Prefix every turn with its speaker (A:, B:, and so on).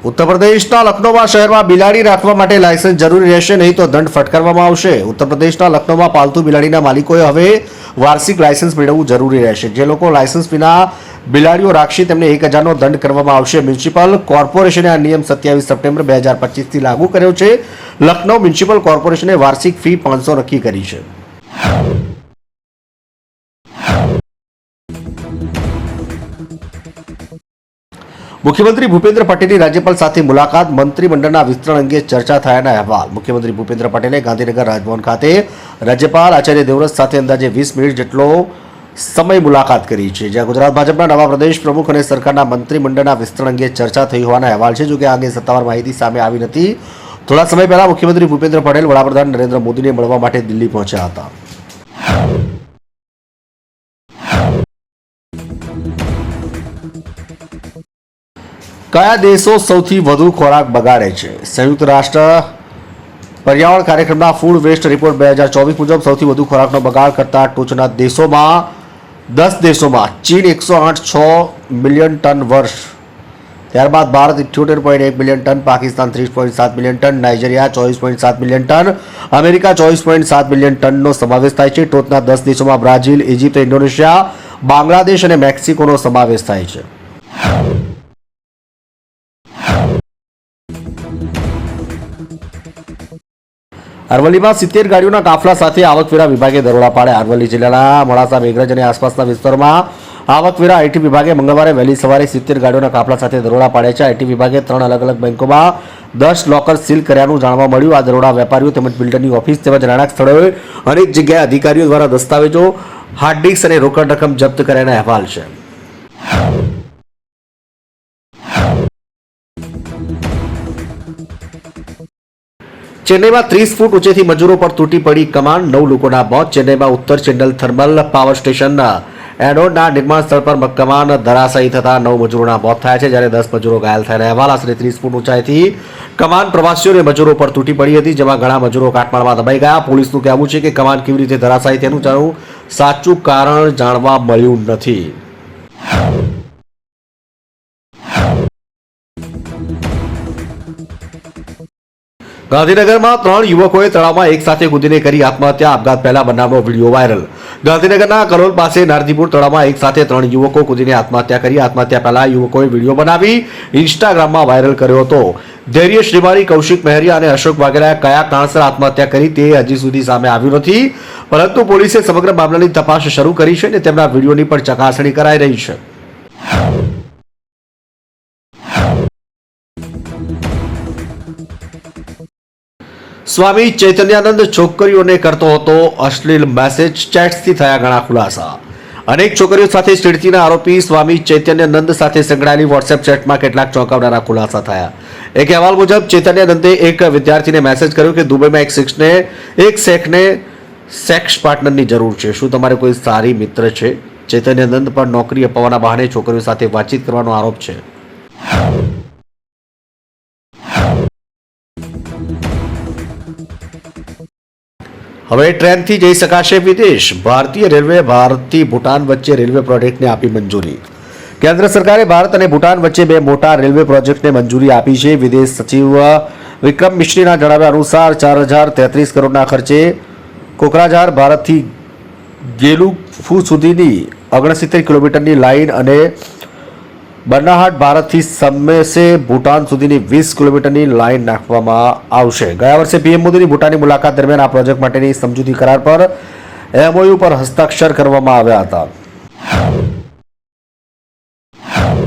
A: ઉત્તર પ્રદેશના લખનૌમાં શહેરમાં બિલાડી રાખવા માટે લાયસન્સ જરૂરી રહેશે, નહીં તો દંડ ફટકારવામાં આવશે। ઉત્તર પ્રદેશના લખનૌમાં પાલતુ બિલાડીના માલિકોએ હવે વાર્ષિક લાયસન્સ મેળવવું જરૂરી રહેશે। જે લોકો લાયસન્સ વિના બિલાડીઓ રાખશે તેમને 1000નો દંડ કરવામાં આવશે। મ્યુનિસિપલ કોર્પોરેશને આ નિયમ 27 સપ્ટેમ્બર 2025થી લાગુ કર્યો છે। લખનૌ મ્યુનિસિપલ કોર્પોરેશને વાર્ષિક ફી 500 નક્કી કરી છે। मुख्यमंत्री भूपेन्द्र पटेल राज्यपाल साथ मुलाकात, मंत्रिमंडल विस्तरण अंगे चर्चा थयाना अहवाल। मुख्यमंत्री भूपेन्द्र पटेले गांधीनगर राजभवन खाते राज्यपाल आचार्य देवव्रत साथ अंदाजे 20 मिनिट जेटलो समय मुलाकात करी है। ज्यां गुजरात भाजपा नवा प्रदेश प्रमुख और सरकारना मंत्रिमंडल विस्तरण अंगे चर्चा थई होवाना अहवाल है। जो कि आगे सत्तावार माहिती सामे आवी नथी। थोड़ा समय पहला मुख्यमंत्री भूपेन्द्र पटेल वडाप्रधान नरेन्द्र मोदी ने मळवा माटे दिल्ही पहोंच्या हता। कया देशों सौथी वधु खोराक बगाड़े छे? संयुक्त राष्ट्र पर्यावरण कार्यक्रमना फूड वेस्ट रिपोर्ट 2024 मुजब सौथी वधु खोराकनो बगाड़ करता टोचना देशों 10 देशों में चीन 108.6 मिलियन टन वर्ष, त्यारबाद Bharat 78.1 million ton, Pakistan 30.7 million ton, Nigeria 24.7 million ton, America 24.7 million ton समावेश थाय छे। टोचना 10 देशों में ब्राजील, इजिप्त, इंडोनेशिया, बांग्लादेश और मेक्सिको समावेश थाय छे। अरवली में 70 गाड़ियों काफला साथ आवकवेरा विभागे दरोड़ा पाड़े। अरवली जिल्लाना मोड़ासा, मेघरज और आसपासना विस्तार में आवकवेरा आईटी विभागे मंगलवार वहेली सवारे 70 गाड़ियों काफला साथ दरोड़ा पाड़े छे। आईटी विभागे 3 अलग अलग बैंकों में 10 लॉकर सील कर्यानुं जाणवा मळ्युं। आ दरोड़ा वेपारीओ तेमज बिल्डरनी ऑफिस तेमज रहणांक स्थळोए अनेक जग्याए अधिकारीओ द्वारा दस्तावेजों, हार्ड डिस्क और रोकड़ रकम जप्त कर्याना अहेवाल छे। चेन्नई में 30 फूट ऊंचे मजूरों पर तूटी पड़ी कमान, 9 लोगों मौत। चेन्नई में उत्तर चेन्नई थर्मल पावर स्टेशन एनोड निर्माण स्थल पर कमान धराशायी थता 9 मजूरों मौत थया छे, ज्यारे 10 मजूरो घायल थयाना अहेवाल। आशरे 30 फूट ऊंचाईथी कमान प्रवासीओ ने मजूरों पर तूटी पड़ी हती, जेमां घणा मजूरो काटमाळमां दबाई गया। पोलीसनुं कहेवुं छे के कमान केवी रीते धराशायी तेनुं साचुं कारण जाणवा मळ्युं नथी। गांधीनगर में 3 युवकोए तळाव में एक साथ कूदीने करी आत्महत्या। अपघात पहला बनावनो वीडियो वायरल। गांधीनगरना कलोल पास नारदीपुर तळाव में एक साथ 3 युवको कूदीने आत्महत्या करी। आत्महत्या पहला युवकोए वीडियो बनावी इंस्टाग्राम में वायरल कर्यो हतो। धैर्य श्रीमारी, कौशिक मेहरिया और अशोक वाघेलाए कया कारणसर आत्महत्या करी ते हजी सुधी सामे आव्युं नथी, परंतु पोलीसे समग्र मामलानी तपास शरू करी छे अने तेमना वीडियोनी पण चकासणी कराई रही छे। स्वामी चैतन्यानंद छोकरीओने करतो हतो अश्लील मैसेज, चैट्सथी थया घणा खुलासा। अनेक छोकरीओ साथे छेड़तीना आरोपी स्वामी चैतन्यानंद साथे संकळाયેલી व्हाट्सएप चेटमां કેટલાક ચોંકાવનારા खुलासा थया। एक अहवाल मुजब चैतन्यानंदे एक विद्यार्थीने मैसेज कर्यो के दुबईमां एक शेखने सेक्स पार्टनरनी जरूर छे, शुं तमारे कोई सारी मित्र छे? चैतन्यानंद पर नौकरी अपाववाना बहाने छोकरीओ साथे वातचीत करवानो आरोप छे। હવે ટ્રેનથી જઈ શકાશે વિદેશ। ભારતીય રેલવે ભારતથી ભૂટાન વચ્ચે રેલવે પ્રોજેક્ટને આપી મંજૂરી। કેન્દ્ર સરકારે ભારત અને ભૂટાન વચ્ચે 2 મોટા રેલવે પ્રોજેક્ટને મંજૂરી આપી છે। વિદેશ સચિવ વિક્રમ મિશ્રીના જણાવ્યા અનુસાર 4033 કરોડના ખર્ચે કોકરાઝાર ભારતથી ગેલુફુ સુધીની 69 કિલોમીટરની લાઇન અને बर्नाहाट भारत थी समेसे भूटान सुधीनी 20 किलोमीटर लाइन नाखवामां आवशे। गया वर्षे पीएम मोदी भूटान मुलाकात दरमियान आ प्रोजेक्ट माटेनी समझूती करार पर एमओयू पर हस्ताक्षर करवामां आव्या हता।